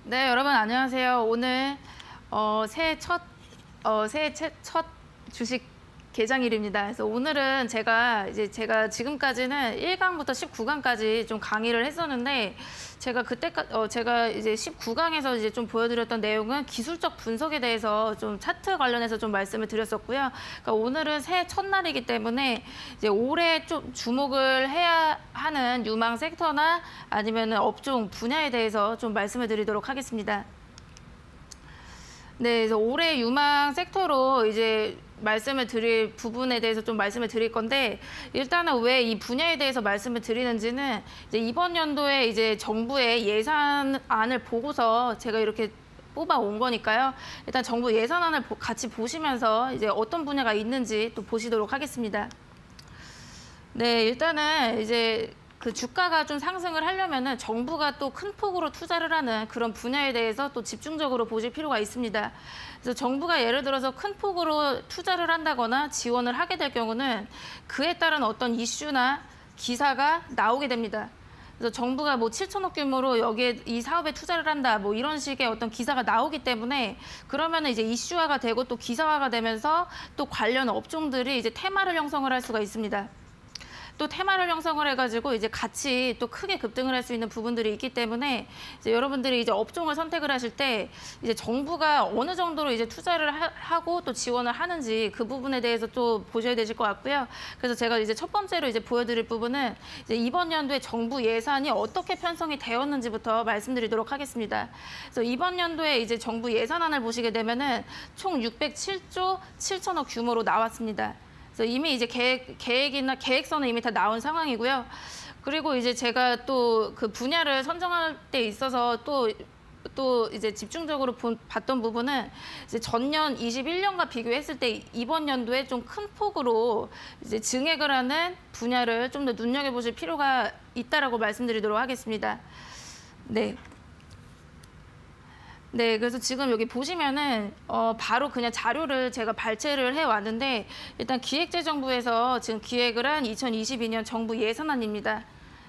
네, 여러분 안녕하세요. 오늘 새해 첫 주식 개장일입니다. 그래서 오늘은 제가 지금까지는 1강부터 19강까지 좀 강의를 했었는데 제가 이제 19강에서 이제 좀 보여드렸던 내용은 기술적 분석에 대해서 좀 차트 관련해서 좀 말씀을 드렸었고요. 그러니까 오늘은 새해 첫날이기 때문에 이제 올해 좀 주목을 해야 하는 유망 섹터나 아니면은 업종 분야에 대해서 좀 말씀을 드리도록 하겠습니다. 네, 그래서 올해 유망 섹터로 이제 말씀을 드릴 부분에 대해서 좀 말씀을 드릴 건데, 일단은 왜 이 분야에 대해서 말씀을 드리는지는 이제 이번 연도에 이제 정부의 예산안을 보고서 제가 이렇게 뽑아 온 거니까요. 일단 정부 예산안을 같이 보시면서 이제 어떤 분야가 있는지 또 보시도록 하겠습니다. 네, 일단은 이제 그 주가가 좀 상승을 하려면은 정부가 또 큰 폭으로 투자를 하는 그런 분야에 대해서 또 집중적으로 보실 필요가 있습니다. 그래서 정부가 예를 들어서 큰 폭으로 투자를 한다거나 지원을 하게 될 경우는 그에 따른 어떤 이슈나 기사가 나오게 됩니다. 그래서 정부가 뭐 7천억 규모로 여기에 이 사업에 투자를 한다, 뭐 이런 식의 어떤 기사가 나오기 때문에 그러면은 이제 이슈화가 되고 또 기사화가 되면서 또 관련 업종들이 이제 테마를 형성을 할 수가 있습니다. 또 테마를 형성을 해가지고 이제 같이 또 크게 급등을 할 수 있는 부분들이 있기 때문에 이제 여러분들이 이제 업종을 선택을 하실 때 이제 정부가 어느 정도로 이제 투자를 하고 또 지원을 하는지 그 부분에 대해서 또 보셔야 되실 것 같고요. 그래서 제가 이제 첫 번째로 이제 보여드릴 부분은 이제 이번 연도에 정부 예산이 어떻게 편성이 되었는지부터 말씀드리도록 하겠습니다. 그래서 이번 연도에 이제 정부 예산안을 보시게 되면은 총 607조 7천억 규모로 나왔습니다. 그래서 이미 이제 계획이나 계획서는 이미 다 나온 상황이고요. 그리고 이제 제가 또 그 분야를 선정할 때 있어서 또 이제 집중적으로 봤던 부분은 이제 전년 21년과 비교했을 때 이번 연도에 좀 큰 폭으로 이제 증액을 하는 분야를 좀 더 눈여겨보실 필요가 있다라고 말씀드리도록 하겠습니다. 네. 네, 그래서 지금 여기 보시면은 바로 그냥 자료를 제가 발췌를 해왔는데 일단 기획재정부에서 지금 기획을 한 2022년 정부 예산안입니다.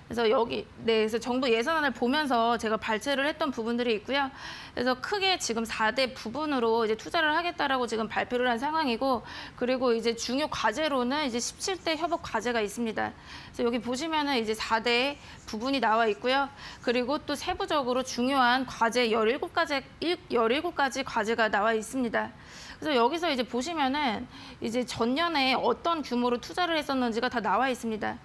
그래서 그래서 정부 예산안을 보면서 제가 발췌를 했던 부분들이 있고요. 그래서 크게 지금 4대 부분으로 이제 투자를 하겠다라고 지금 발표를 한 상황이고, 그리고 이제 중요 과제로는 이제 17대 협업 과제가 있습니다. 그래서 여기 보시면은 이제 4대 부분이 나와 있고요. 그리고 또 세부적으로 중요한 과제 17가지 과제가 나와 있습니다. 그래서 여기서 이제 보시면은 이제 전년에 어떤 규모로 투자를 했었는지가 다 나와 있습니다.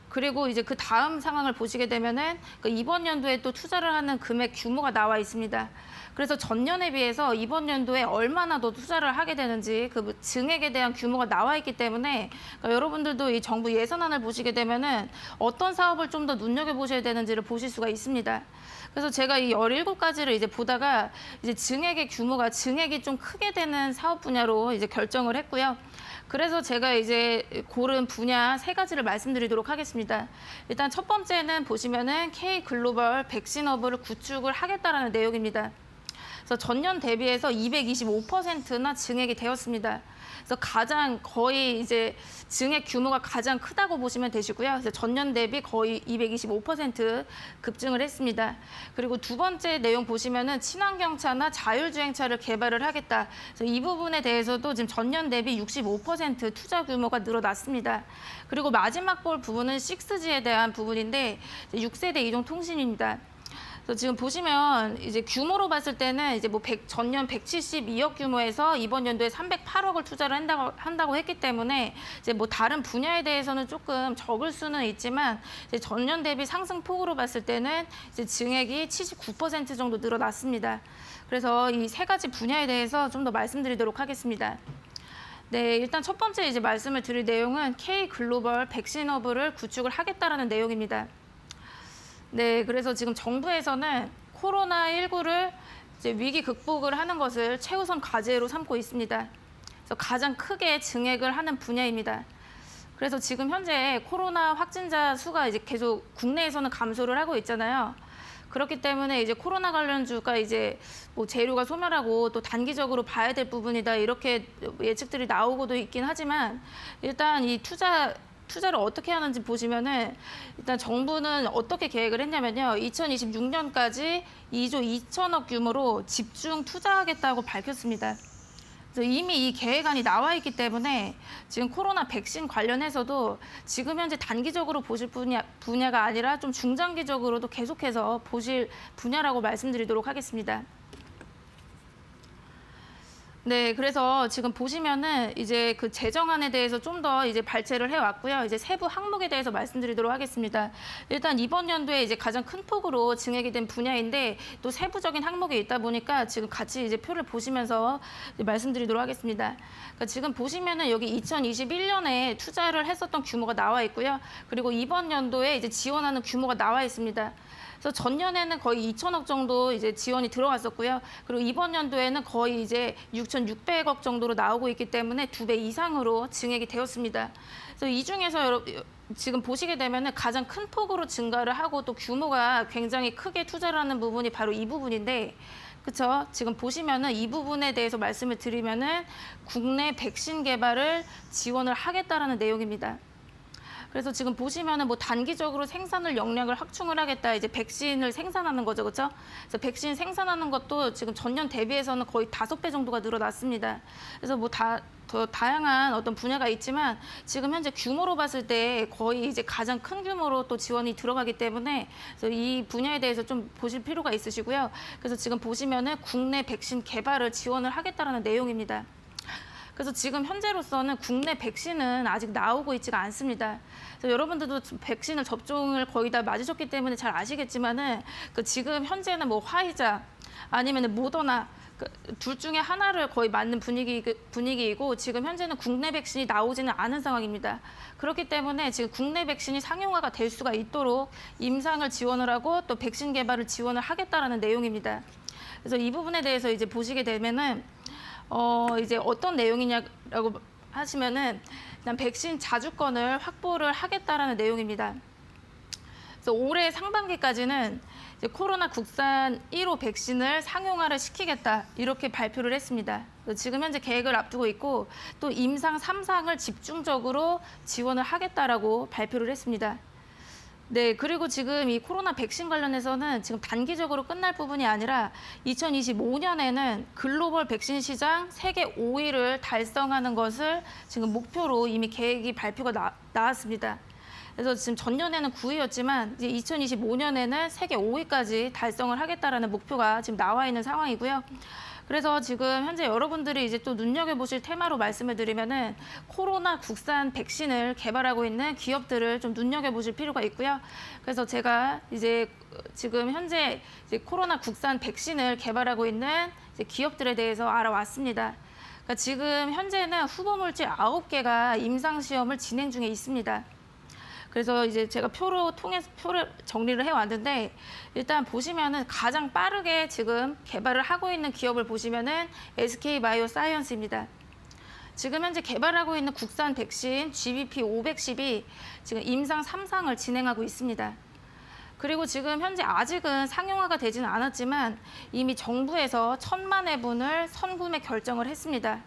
그리고 이제 그 다음 상황을 보시게 되면은 이번 연도에 또 투자를 하는 금액 규모가 나와 있습니다. 그래서 전년에 비해서 이번 연도에 얼마나 더 투자를 하게 되는지 그 증액에 대한 규모가 나와 있기 때문에 여러분들도 이 정부 예산안을 보시게 되면은 어떤 사업을 좀 더 눈여겨보셔야 되는지를 보실 수가 있습니다. 그래서 제가 이 17가지를 이제 보다가 이제 증액이 좀 크게 되는 사업 분야로 이제 결정을 했고요. 그래서 제가 이제 고른 분야 3가지를 말씀드리도록 하겠습니다. 일단 첫 번째는 보시면은 K글로벌 백신허브를 구축을 하겠다라는 내용입니다. 그래서 전년 대비해서 225%나 증액이 되었습니다. 그래서 거의 이제 증액 규모가 가장 크다고 보시면 되시고요. 그래서 전년 대비 거의 225% 급증을 했습니다. 그리고 두 번째 내용 보시면은 친환경차나 자율주행차를 개발을 하겠다. 그래서 이 부분에 대해서도 지금 전년 대비 65% 투자 규모가 늘어났습니다. 그리고 마지막 볼 부분은 6G에 대한 부분인데 6세대 이동 통신입니다. 그래서 지금 보시면 이제 규모로 봤을 때는 이제 뭐 전년 172억 규모에서 이번 연도에 308억을 투자를 한다고 했기 때문에 이제 뭐 다른 분야에 대해서는 조금 적을 수는 있지만 이제 전년 대비 상승폭으로 봤을 때는 이제 증액이 79% 정도 늘어났습니다. 그래서 이 3가지 분야에 대해서 좀 더 말씀드리도록 하겠습니다. 네, 일단 첫 번째 이제 말씀을 드릴 내용은 K글로벌 백신허브를 구축을 하겠다라는 내용입니다. 네, 그래서 지금 정부에서는 코로나19를 이제 위기 극복을 하는 것을 최우선 과제로 삼고 있습니다. 그래서 가장 크게 증액을 하는 분야입니다. 그래서 지금 현재 코로나 확진자 수가 이제 계속 국내에서는 감소를 하고 있잖아요. 그렇기 때문에 이제 코로나 관련주가 이제 뭐 재료가 소멸하고 또 단기적으로 봐야 될 부분이다 이렇게 예측들이 나오고도 있긴 하지만 일단 이 투자 투자를 어떻게 하는지 보시면은 일단 정부는 어떻게 계획을 했냐면요. 2026년까지 2조 2천억 규모로 집중 투자하겠다고 밝혔습니다. 그래서 이미 이 계획안이 나와 있기 때문에 지금 코로나 백신 관련해서도 지금 현재 단기적으로 보실 분야가 아니라 좀 중장기적으로도 계속해서 보실 분야라고 말씀드리도록 하겠습니다. 네, 그래서 지금 보시면은 이제 그 재정안에 대해서 좀 더 이제 발췌를 해왔고요. 이제 세부 항목에 대해서 말씀드리도록 하겠습니다. 일단 이번 연도에 이제 가장 큰 폭으로 증액이 된 분야인데 또 세부적인 항목이 있다 보니까 지금 같이 이제 표를 보시면서 이제 말씀드리도록 하겠습니다. 그러니까 지금 보시면은 여기 2021년에 투자를 했었던 규모가 나와 있고요. 그리고 이번 연도에 이제 지원하는 규모가 나와 있습니다. 그래서 전년에는 거의 2천억 정도 이제 지원이 들어갔었고요. 그리고 이번 연도에는 거의 이제 6,600억 정도로 나오고 있기 때문에 2배 이상으로 증액이 되었습니다. 그래서 이 중에서 지금 보시게 되면은 가장 큰 폭으로 증가를 하고 또 규모가 굉장히 크게 투자를 하는 부분이 바로 이 부분인데, 그렇죠? 지금 보시면은 이 부분에 대해서 말씀을 드리면은 국내 백신 개발을 지원을 하겠다라는 내용입니다. 그래서 지금 보시면은 뭐 단기적으로 생산을 역량을 확충을 하겠다, 이제 백신을 생산하는 거죠, 그렇죠? 그래서 백신 생산하는 것도 지금 전년 대비해서는 거의 5배 정도가 늘어났습니다. 그래서 뭐 더 다양한 어떤 분야가 있지만 지금 현재 규모로 봤을 때 거의 이제 가장 큰 규모로 또 지원이 들어가기 때문에 그래서 이 분야에 대해서 좀 보실 필요가 있으시고요. 그래서 지금 보시면은 국내 백신 개발을 지원을 하겠다라는 내용입니다. 그래서 지금 현재로서는 국내 백신은 아직 나오고 있지가 않습니다. 그래서 여러분들도 백신을 접종을 거의 다 맞으셨기 때문에 잘 아시겠지만은 그 지금 현재는 뭐 화이자 아니면 모더나 둘 중에 하나를 거의 맞는 분위기이고 지금 현재는 국내 백신이 나오지는 않은 상황입니다. 그렇기 때문에 지금 국내 백신이 상용화가 될 수가 있도록 임상을 지원을 하고 또 백신 개발을 지원을 하겠다라는 내용입니다. 그래서 이 부분에 대해서 이제 보시게 되면은 이제 어떤 내용이냐라고 하시면은 일단 백신 자주권을 확보를 하겠다라는 내용입니다. 그래서 올해 상반기까지는 이제 코로나 국산 1호 백신을 상용화를 시키겠다 이렇게 발표를 했습니다. 지금 현재 계획을 앞두고 있고 또 임상 3상을 집중적으로 지원을 하겠다라고 발표를 했습니다. 네, 그리고 지금 이 코로나 백신 관련해서는 지금 단기적으로 끝날 부분이 아니라 2025년에는 글로벌 백신 시장 세계 5위를 달성하는 것을 지금 목표로 이미 계획이 발표가 나왔습니다. 그래서 지금 전년에는 9위였지만 이제 2025년에는 세계 5위까지 달성을 하겠다라는 목표가 지금 나와 있는 상황이고요. 그래서 지금 현재 여러분들이 이제 또 눈여겨보실 테마로 말씀을 드리면은 코로나 국산 백신을 개발하고 있는 기업들을 좀 눈여겨보실 필요가 있고요. 그래서 제가 이제 지금 현재 이제 코로나 국산 백신을 개발하고 있는 이제 기업들에 대해서 알아왔습니다. 그러니까 지금 현재는 후보물질 9개가 임상시험을 진행 중에 있습니다. 그래서 이제 제가 표를 정리를 해왔는데 일단 보시면은 가장 빠르게 지금 개발을 하고 있는 기업을 보시면은 SK바이오사이언스입니다. 지금 현재 개발하고 있는 국산 백신 GBP510이 지금 임상 3상을 진행하고 있습니다. 그리고 지금 현재 아직은 상용화가 되지는 않았지만 이미 정부에서 1,000만 회분을 선구매 결정을 했습니다.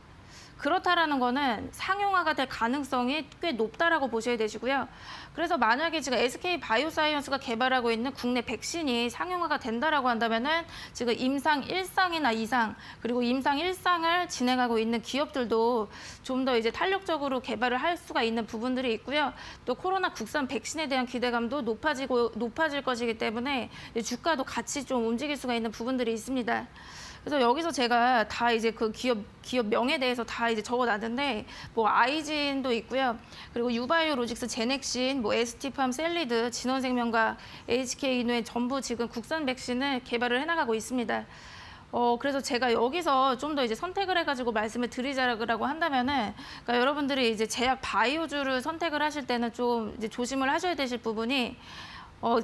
그렇다라는 거는 상용화가 될 가능성이 꽤 높다라고 보셔야 되시고요. 그래서 만약에 지금 SK바이오사이언스가 개발하고 있는 국내 백신이 상용화가 된다라고 한다면은 지금 임상 1상이나 2상 그리고 임상 1상을 진행하고 있는 기업들도 좀 더 이제 탄력적으로 개발을 할 수가 있는 부분들이 있고요. 또 코로나 국산 백신에 대한 기대감도 높아질 것이기 때문에 주가도 같이 좀 움직일 수가 있는 부분들이 있습니다. 그래서 여기서 제가 다 이제 그 기업 명에 대해서 다 이제 적어놨는데 뭐 아이진도 있고요. 그리고 유바이오로직스, 제넥신, 뭐 ST팜, 셀리드, 진원생명과 HK이노에 전부 지금 국산 백신을 개발을 해나가고 있습니다. 그래서 제가 여기서 좀 더 이제 선택을 해가지고 말씀을 드리자고 한다면은, 그러니까 여러분들이 이제 제약 바이오주를 선택을 하실 때는 좀 이제 조심을 하셔야 되실 부분이,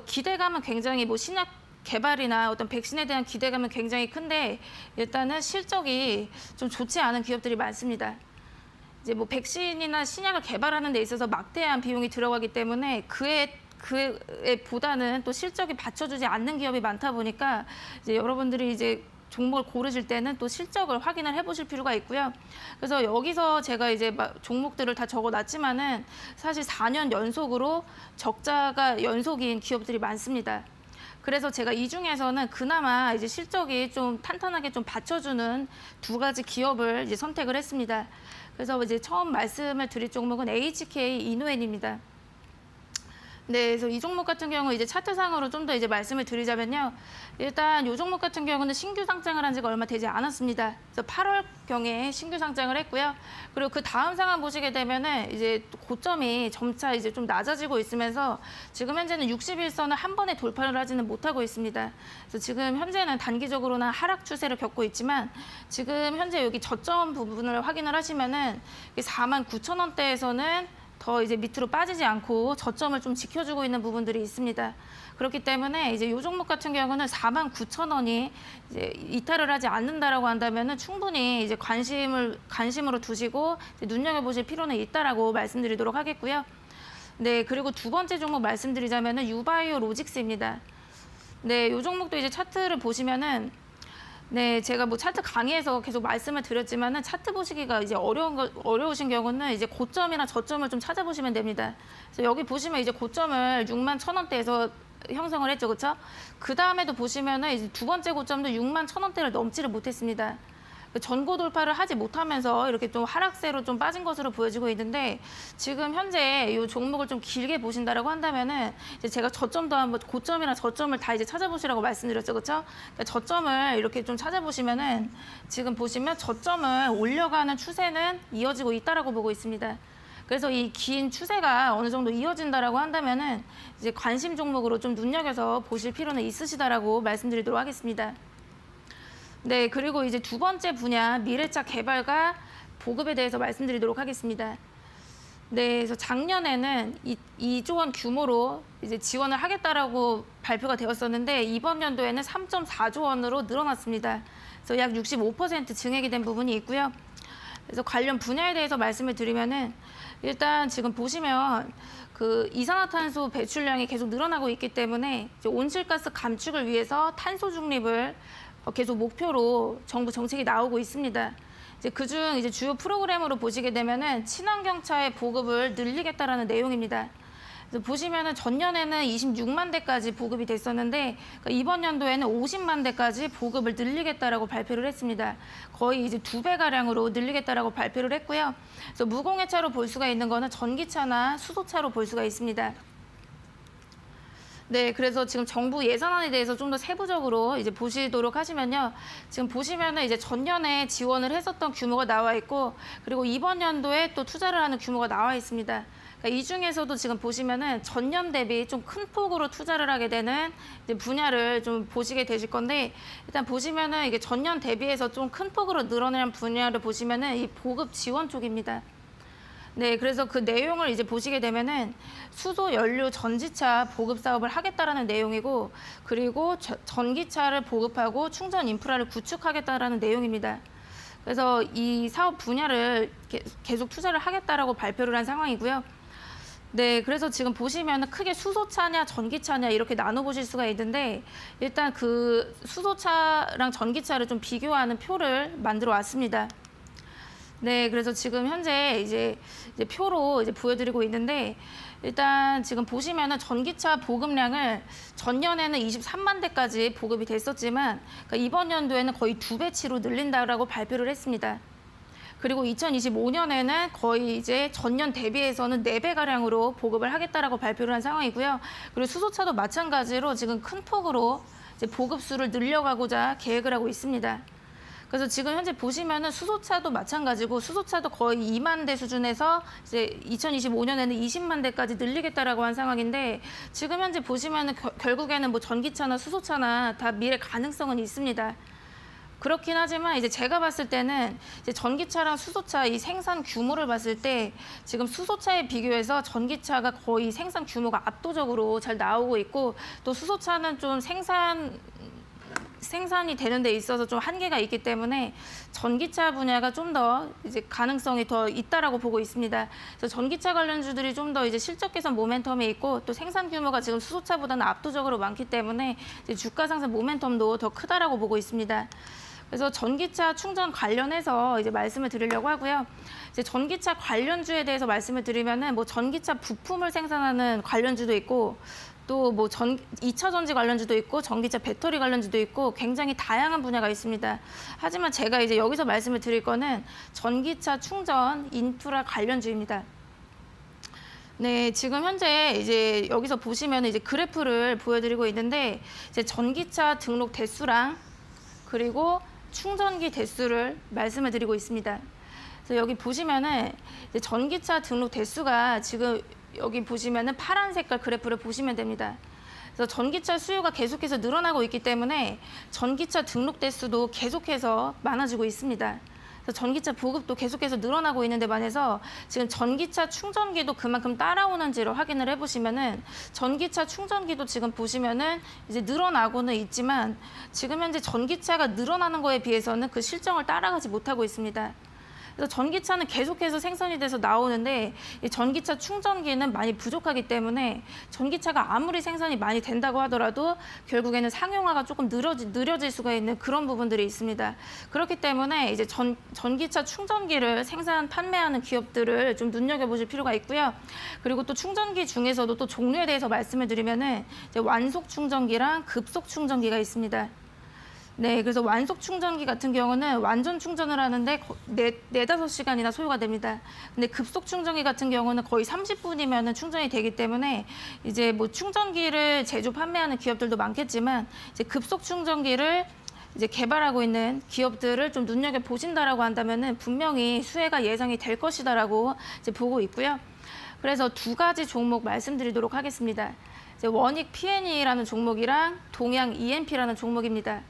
기대감은 굉장히 뭐 신약 개발이나 어떤 백신에 대한 기대감은 굉장히 큰데 일단은 실적이 좀 좋지 않은 기업들이 많습니다. 이제 뭐 백신이나 신약을 개발하는 데 있어서 막대한 비용이 들어가기 때문에 그에 보다는 또 실적이 받쳐주지 않는 기업이 많다 보니까 이제 여러분들이 이제 종목을 고르실 때는 또 실적을 확인을 해보실 필요가 있고요. 그래서 여기서 제가 이제 막 종목들을 다 적어놨지만은 사실 4년 연속으로 적자가 연속인 기업들이 많습니다. 그래서 제가 이 중에서는 그나마 이제 실적이 좀 탄탄하게 좀 받쳐주는 두 가지 기업을 이제 선택을 했습니다. 그래서 이제 처음 말씀을 드릴 종목은 HK 이노엔입니다. 네, 그래서 이 종목 같은 경우 이제 차트상으로 좀 더 이제 말씀을 드리자면요. 일단 이 종목 같은 경우는 신규 상장을 한 지가 얼마 되지 않았습니다. 그래서 8월경에 신규 상장을 했고요. 그리고 그 다음 상황 보시게 되면은 이제 고점이 점차 이제 좀 낮아지고 있으면서 지금 현재는 61선을 한 번에 돌파를 하지는 못하고 있습니다. 그래서 지금 현재는 단기적으로는 하락 추세를 겪고 있지만 지금 현재 여기 저점 부분을 확인을 하시면은 49,000원대에서는 더 이제 밑으로 빠지지 않고 저점을 좀 지켜주고 있는 부분들이 있습니다. 그렇기 때문에 이제 이 종목 같은 경우는 49,000원이 이제 이탈을 하지 않는다라고 한다면은 충분히 이제 관심으로 두시고 이제 눈여겨보실 필요는 있다라고 말씀드리도록 하겠고요. 네, 그리고 두 번째 종목 말씀드리자면은 유바이오 로직스입니다. 네, 이 종목도 이제 차트를 보시면은 네, 제가 뭐 차트 강의에서 계속 말씀을 드렸지만은 차트 보시기가 이제 어려우신 경우는 이제 고점이나 저점을 좀 찾아보시면 됩니다. 그래서 여기 보시면 이제 고점을 61,000원대에서 형성을 했죠, 그렇죠? 그 다음에도 보시면은 이제 두 번째 고점도 61,000원대를 넘지를 못했습니다. 전고 돌파를 하지 못하면서 이렇게 좀 하락세로 좀 빠진 것으로 보여지고 있는데 지금 현재 이 종목을 좀 길게 보신다라고 한다면은 이제 제가 저점도 한번 고점이나 저점을 다 이제 찾아보시라고 말씀드렸죠, 그렇죠? 그러니까 저점을 이렇게 좀 찾아보시면은 지금 보시면 저점을 올려가는 추세는 이어지고 있다라고 보고 있습니다. 그래서 이 긴 추세가 어느 정도 이어진다라고 한다면은 이제 관심 종목으로 좀 눈여겨서 보실 필요는 있으시다라고 말씀드리도록 하겠습니다. 네, 그리고 이제 두 번째 분야 미래차 개발과 보급에 대해서 말씀드리도록 하겠습니다. 네, 그래서 작년에는 2조 원 규모로 이제 지원을 하겠다라고 발표가 되었었는데 이번 연도에는 3.4조 원으로 늘어났습니다. 그래서 약 65% 증액이 된 부분이 있고요. 그래서 관련 분야에 대해서 말씀을 드리면은 일단 지금 보시면 그 이산화탄소 배출량이 계속 늘어나고 있기 때문에 이제 온실가스 감축을 위해서 탄소 중립을 계속 목표로 정부 정책이 나오고 있습니다. 이제 그중 이제 주요 프로그램으로 보시게 되면은 친환경차의 보급을 늘리겠다라는 내용입니다. 그래서 보시면은 전년에는 26만 대까지 보급이 됐었는데 그러니까 이번 연도에는 50만 대까지 보급을 늘리겠다라고 발표를 했습니다. 거의 이제 2배 가량으로 늘리겠다라고 발표를 했고요. 그래서 무공해차로 볼 수가 있는 거는 전기차나 수소차로 볼 수가 있습니다. 네, 그래서 지금 정부 예산안에 대해서 좀 더 세부적으로 이제 보시도록 하시면요. 지금 보시면은 이제 전년에 지원을 했었던 규모가 나와 있고, 그리고 이번 연도에 또 투자를 하는 규모가 나와 있습니다. 그러니까 이 중에서도 지금 보시면은 전년 대비 좀 큰 폭으로 투자를 하게 되는 이제 분야를 좀 보시게 되실 건데, 일단 보시면은 이게 전년 대비해서 좀 큰 폭으로 늘어나는 분야를 보시면은 이 보급 지원 쪽입니다. 네, 그래서 그 내용을 이제 보시게 되면은 수소 연료 전지차 보급 사업을 하겠다라는 내용이고, 그리고 전기차를 보급하고 충전 인프라를 구축하겠다라는 내용입니다. 그래서 이 사업 분야를 계속 투자를 하겠다라고 발표를 한 상황이고요. 네, 그래서 지금 보시면은 크게 수소차냐 전기차냐 이렇게 나눠보실 수가 있는데 일단 그 수소차랑 전기차를 좀 비교하는 표를 만들어 왔습니다. 네, 그래서 지금 현재 이제 표로 이제 보여드리고 있는데 일단 지금 보시면은 전기차 보급량을 전년에는 23만 대까지 보급이 됐었지만 그러니까 이번 연도에는 거의 2배치로 늘린다라고 발표를 했습니다. 그리고 2025년에는 거의 이제 전년 대비해서는 4배 가량으로 보급을 하겠다라고 발표를 한 상황이고요. 그리고 수소차도 마찬가지로 지금 큰 폭으로 이제 보급수를 늘려가고자 계획을 하고 있습니다. 그래서 지금 현재 보시면은 수소차도 마찬가지고 수소차도 거의 2만 대 수준에서 이제 2025년에는 20만 대까지 늘리겠다라고 한 상황인데 지금 현재 보시면은 결국에는 뭐 전기차나 수소차나 다 미래 가능성은 있습니다. 그렇긴 하지만 이제 제가 봤을 때는 이제 전기차랑 수소차 이 생산 규모를 봤을 때 지금 수소차에 비교해서 전기차가 거의 생산 규모가 압도적으로 잘 나오고 있고 또 수소차는 좀 생산이 되는 데 있어서 좀 한계가 있기 때문에 전기차 분야가 좀 더 이제 가능성이 더 있다라고 보고 있습니다. 그래서 전기차 관련주들이 좀 더 이제 실적 개선 모멘텀이 있고 또 생산 규모가 지금 수소차보다는 압도적으로 많기 때문에 이제 주가 상승 모멘텀도 더 크다라고 보고 있습니다. 그래서 전기차 충전 관련해서 이제 말씀을 드리려고 하고요. 이제 전기차 관련주에 대해서 말씀을 드리면은 뭐 전기차 부품을 생산하는 관련주도 있고 또 뭐 2차 전지 관련주도 있고 전기차 배터리 관련주도 있고 굉장히 다양한 분야가 있습니다. 하지만 제가 이제 여기서 말씀을 드릴 거는 전기차 충전 인프라 관련주입니다. 네, 지금 현재 이제 여기서 보시면 이제 그래프를 보여드리고 있는데 이제 전기차 등록 대수랑 그리고 충전기 대수를 말씀을 드리고 있습니다. 그래서 여기 보시면은 이제 전기차 등록 대수가 지금 여기 보시면은 파란 색깔 그래프를 보시면 됩니다. 그래서 전기차 수요가 계속해서 늘어나고 있기 때문에 전기차 등록 대수도 계속해서 많아지고 있습니다. 그래서 전기차 보급도 계속해서 늘어나고 있는데 반해서 지금 전기차 충전기도 그만큼 따라오는지를 확인을 해보시면은 전기차 충전기도 지금 보시면은 이제 늘어나고는 있지만 지금 현재 전기차가 늘어나는 거에 비해서는 그 실정을 따라가지 못하고 있습니다. 그래서 전기차는 계속해서 생산이 돼서 나오는데 이 전기차 충전기는 많이 부족하기 때문에 전기차가 아무리 생산이 많이 된다고 하더라도 결국에는 상용화가 조금 느려질 수가 있는 그런 부분들이 있습니다. 그렇기 때문에 이제 전기차 충전기를 생산 판매하는 기업들을 좀 눈여겨보실 필요가 있고요. 그리고 또 충전기 중에서도 또 종류에 대해서 말씀을 드리면은 이제 완속 충전기랑 급속 충전기가 있습니다. 네, 그래서 완속 충전기 같은 경우는 완전 충전을 하는데 4~5시간이나 소요가 됩니다. 근데 급속 충전기 같은 경우는 거의 30분이면 충전이 되기 때문에 이제 뭐 충전기를 제조 판매하는 기업들도 많겠지만 이제 급속 충전기를 이제 개발하고 있는 기업들을 좀 눈여겨 보신다라고 한다면은 분명히 수혜가 예상이 될 것이다라고 이제 보고 있고요. 그래서 두 가지 종목 말씀드리도록 하겠습니다. 이제 원익 P&E라는 종목이랑 동양 EMP라는 종목입니다.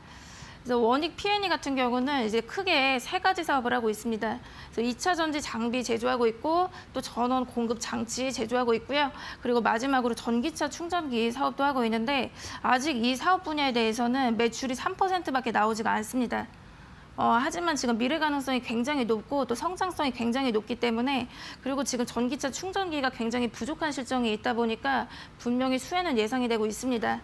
그래서 원익 P&E 같은 경우는 이제 크게 3가지 사업을 하고 있습니다. 그래서 2차 전지 장비 제조하고 있고 또 전원 공급 장치 제조하고 있고요. 그리고 마지막으로 전기차 충전기 사업도 하고 있는데 아직 이 사업 분야에 대해서는 매출이 3%밖에 나오지가 않습니다. 하지만 지금 미래 가능성이 굉장히 높고 또 성장성이 굉장히 높기 때문에 그리고 지금 전기차 충전기가 굉장히 부족한 실정이 있다 보니까 분명히 수혜는 예상이 되고 있습니다.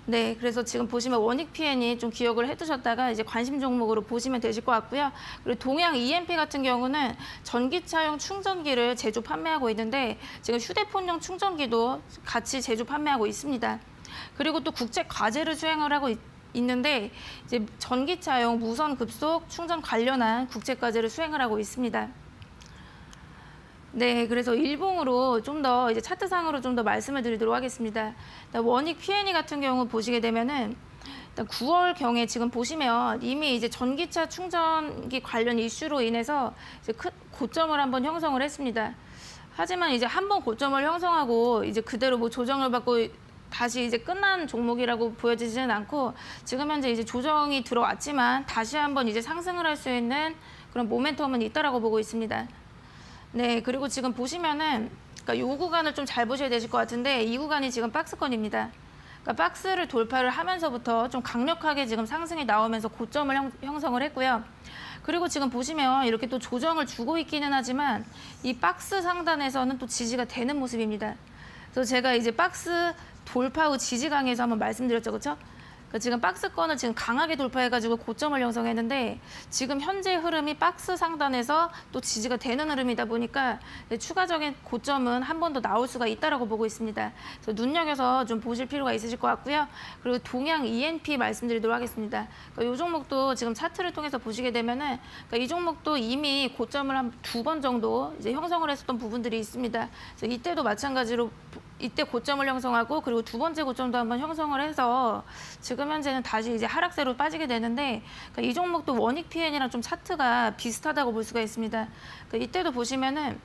네, 그래서 지금 보시면 원익 P&E 좀 기억을 해두셨다가 이제 관심 종목으로 보시면 되실 것 같고요. 그리고 동양 EMP 같은 경우는 전기차용 충전기를 제조 판매하고 있는데 지금 휴대폰용 충전기도 같이 제조 판매하고 있습니다. 그리고 또 국제 과제를 수행을 하고 있는데 이제 전기차용 무선 급속 충전 관련한 국제 과제를 수행을 하고 있습니다. 네, 그래서 일봉으로 좀 더 이제 차트상으로 좀 더 말씀을 드리도록 하겠습니다. 원익 P&E 같은 경우 보시게 되면은 일단 9월 경에 지금 보시면 이미 이제 전기차 충전기 관련 이슈로 인해서 이제 큰 고점을 한번 형성을 했습니다. 하지만 이제 한번 고점을 형성하고 이제 그대로 뭐 조정을 받고 다시 이제 끝난 종목이라고 보여지지는 않고 지금 현재 이제 조정이 들어왔지만 다시 한번 이제 상승을 할 수 있는 그런 모멘텀은 있다라고 보고 있습니다. 네, 그리고 지금 보시면은 그러니까 이 구간을 좀 잘 보셔야 되실 것 같은데 이 구간이 지금 박스권입니다. 그러니까 박스를 돌파를 하면서부터 좀 강력하게 지금 상승이 나오면서 고점을 형성을 했고요. 그리고 지금 보시면 이렇게 또 조정을 주고 있기는 하지만 이 박스 상단에서는 또 지지가 되는 모습입니다. 그래서 제가 이제 박스 돌파 후 지지 강의에서 한번 말씀드렸죠, 그렇죠? 지금 박스권을 지금 강하게 돌파해가지고 고점을 형성했는데 지금 현재 흐름이 박스 상단에서 또 지지가 되는 흐름이다 보니까 추가적인 고점은 한 번 더 나올 수가 있다라고 보고 있습니다. 그래서 눈여겨서 좀 보실 필요가 있으실 것 같고요. 그리고 동양 EMP 말씀드리도록 하겠습니다. 그러니까 이 종목도 지금 차트를 통해서 보시게 되면은 그러니까 이 종목도 이미 고점을 한 2번 정도 이제 형성을 했었던 부분들이 있습니다. 그래서 이때도 마찬가지로 이때 고점을 형성하고 그리고 두 번째 고점도 한번 형성을 해서 지금 현재는 다시 이제 하락세로 빠지게 되는데 그러니까 이 종목도 원익 P&E랑 좀 차트가 비슷하다고 볼 수가 있습니다. 그러니까 이때도 보시면은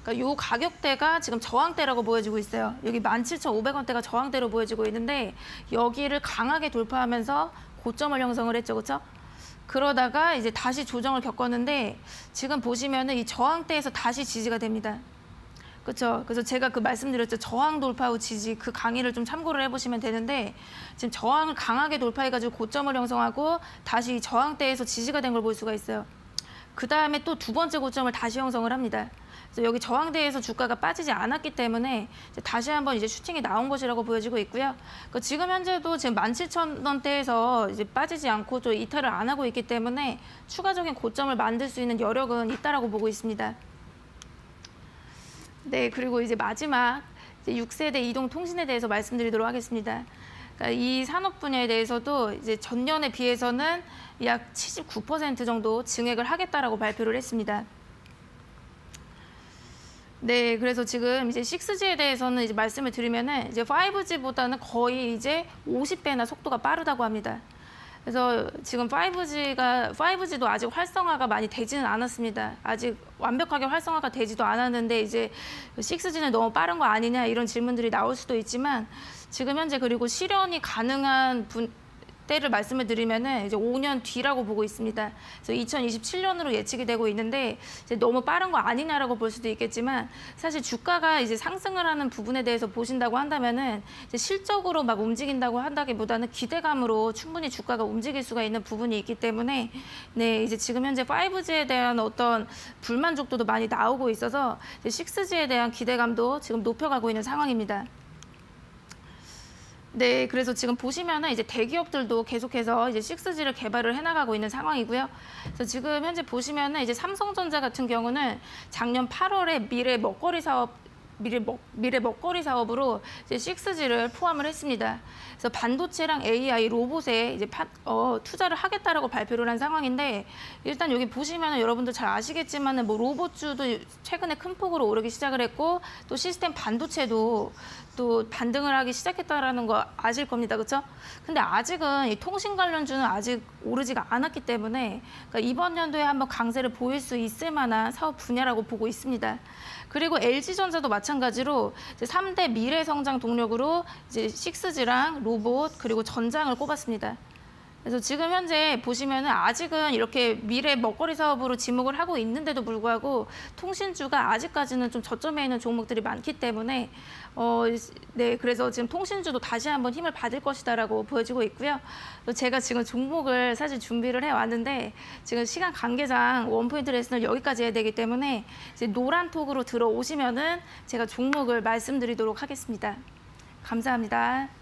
그러니까 요 가격대가 지금 저항대라고 보여지고 있어요. 여기 17,500원대가 저항대로 보여지고 있는데 여기를 강하게 돌파하면서 고점을 형성을 했죠, 그렇죠? 그러다가 이제 다시 조정을 겪었는데 지금 보시면은 이 저항대에서 다시 지지가 됩니다. 그렇죠. 그래서 제가 그 말씀드렸죠. 저항 돌파 후 지지 그 강의를 좀 참고를 해보시면 되는데 지금 저항을 강하게 돌파해가지고 고점을 형성하고 다시 저항대에서 지지가 된 걸 볼 수가 있어요. 그 다음에 또 두 번째 고점을 다시 형성을 합니다. 그래서 여기 저항대에서 주가가 빠지지 않았기 때문에 이제 다시 한번 이제 슈팅이 나온 것이라고 보여지고 있고요. 지금 현재도 지금 17,000원대에서 이제 빠지지 않고 또 이탈을 안 하고 있기 때문에 추가적인 고점을 만들 수 있는 여력은 있다라고 보고 있습니다. 네, 그리고 이제 마지막 이제 6세대 이동통신에 대해서 말씀드리도록 하겠습니다. 그러니까 이 산업 분야에 대해서도 이제 전년에 비해서는 약 79% 정도 증액을 하겠다라고 발표를 했습니다. 네, 그래서 지금 이제 6G에 대해서는 이제 말씀을 드리면은 이제 5G보다는 거의 이제 50배나 속도가 빠르다고 합니다. 그래서 지금 5G도 아직 활성화가 많이 되지는 않았습니다. 아직 완벽하게 활성화가 되지도 않았는데 이제 6G는 너무 빠른 거 아니냐 이런 질문들이 나올 수도 있지만 지금 현재 그리고 실현이 가능한 때를 말씀을 드리면은 이제 5년 뒤라고 보고 있습니다. 그래서 2027년으로 예측이 되고 있는데 이제 너무 빠른 거 아니냐라고 볼 수도 있겠지만 사실 주가가 이제 상승을 하는 부분에 대해서 보신다고 한다면은 이제 실적으로 막 움직인다고 한다기보다는 기대감으로 충분히 주가가 움직일 수가 있는 부분이 있기 때문에 네, 이제 지금 현재 5G에 대한 어떤 불만족도도 많이 나오고 있어서 이제 6G에 대한 기대감도 지금 높여가고 있는 상황입니다. 네, 그래서 지금 보시면은 이제 대기업들도 계속해서 이제 6G를 개발을 해나가고 있는 상황이고요. 그래서 지금 현재 보시면은 이제 삼성전자 같은 경우는 작년 8월에 미래 먹거리 사업으로 이제 6G를 포함을 했습니다. 그래서 반도체랑 AI, 로봇에 이제 투자를 하겠다라고 발표를 한 상황인데 일단 여기 보시면은 여러분들 잘 아시겠지만은 뭐 로봇주도 최근에 큰 폭으로 오르기 시작을 했고 또 시스템 반도체도 또 반등을 하기 시작했다라는 거 아실 겁니다, 그렇죠? 근데 아직은 이 통신 관련주는 아직 오르지가 않았기 때문에 그러니까 이번 연도에 한번 강세를 보일 수 있을 만한 사업 분야라고 보고 있습니다. 그리고 LG전자도 마찬가지로 이제 3대 미래 성장 동력으로 이제 6G랑 로봇 그리고 전장을 꼽았습니다. 그래서 지금 현재 보시면은 아직은 이렇게 미래 먹거리 사업으로 지목을 하고 있는데도 불구하고 통신주가 아직까지는 좀 저점에 있는 종목들이 많기 때문에 네, 그래서 지금 통신주도 다시 한번 힘을 받을 것이다라고 보여지고 있고요. 또 제가 지금 종목을 사실 준비를 해왔는데 지금 시간 관계상 원포인트 레슨을 여기까지 해야 되기 때문에 이제 노란톡으로 들어오시면은 제가 종목을 말씀드리도록 하겠습니다. 감사합니다.